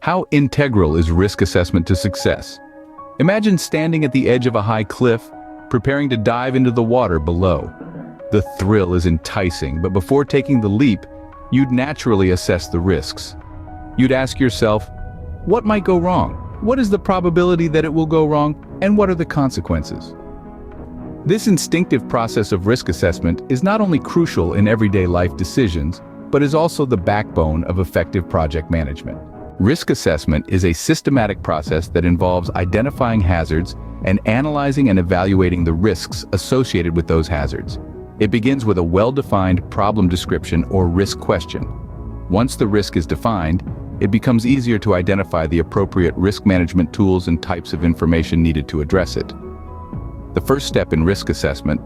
How integral is risk assessment to success? Imagine standing at the edge of a high cliff, preparing to dive into the water below. The thrill is enticing, but before taking the leap, you'd naturally assess the risks. You'd ask yourself, what might go wrong? What is the probability that it will go wrong? And what are the consequences? This instinctive process of risk assessment is not only crucial in everyday life decisions, but is also the backbone of effective project management. Risk assessment is a systematic process that involves identifying hazards and analyzing and evaluating the risks associated with those hazards. It begins with a well-defined problem description or risk question. Once the risk is defined, it becomes easier to identify the appropriate risk management tools and types of information needed to address it. The first step in risk assessment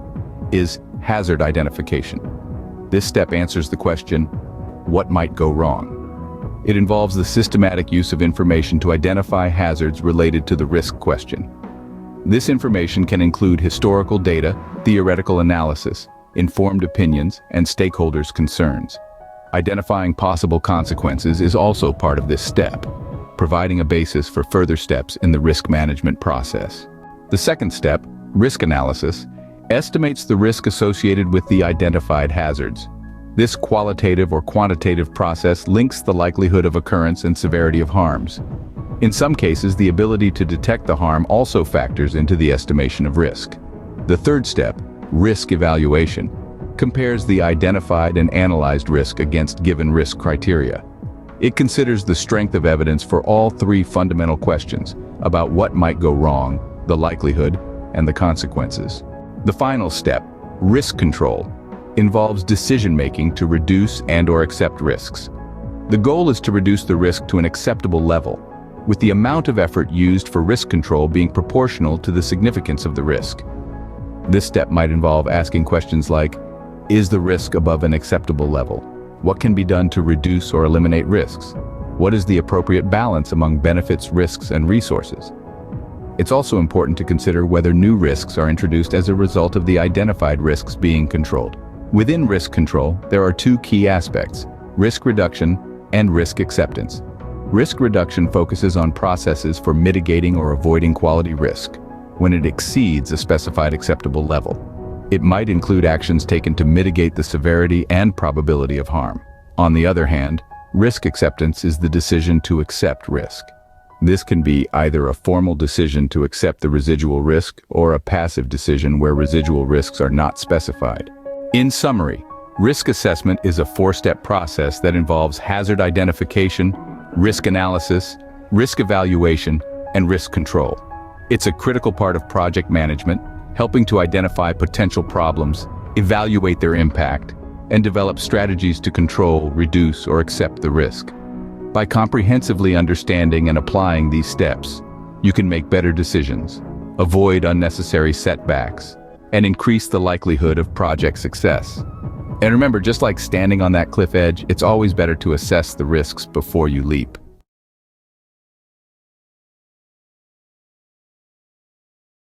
is hazard identification. This step answers the question, what might go wrong? It involves the systematic use of information to identify hazards related to the risk question. This information can include historical data, theoretical analysis, informed opinions, and stakeholders' concerns. Identifying possible consequences is also part of this step, providing a basis for further steps in the risk management process. The second step, risk analysis, estimates the risk associated with the identified hazards. This qualitative or quantitative process links the likelihood of occurrence and severity of harms. In some cases, the ability to detect the harm also factors into the estimation of risk. The third step, risk evaluation, compares the identified and analyzed risk against given risk criteria. It considers the strength of evidence for all three fundamental questions about what might go wrong, the likelihood, and the consequences. The final step, risk control, involves decision-making to reduce and/or accept risks. The goal is to reduce the risk to an acceptable level, with the amount of effort used for risk control being proportional to the significance of the risk. This step might involve asking questions like, is the risk above an acceptable level? What can be done to reduce or eliminate risks? What is the appropriate balance among benefits, risks, and resources? It's also important to consider whether new risks are introduced as a result of the identified risks being controlled. Within risk control, there are two key aspects, risk reduction and risk acceptance. Risk reduction focuses on processes for mitigating or avoiding quality risk when it exceeds a specified acceptable level. It might include actions taken to mitigate the severity and probability of harm. On the other hand, risk acceptance is the decision to accept risk. This can be either a formal decision to accept the residual risk or a passive decision where residual risks are not specified. In summary, risk assessment is a four-step process that involves hazard identification, risk analysis, risk evaluation, and risk control. It's a critical part of project management, helping to identify potential problems, evaluate their impact, and develop strategies to control, reduce, or accept the risk. By comprehensively understanding and applying these steps, you can make better decisions, avoid unnecessary setbacks, and increase the likelihood of project success. And remember, just like standing on that cliff edge, it's always better to assess the risks before you leap.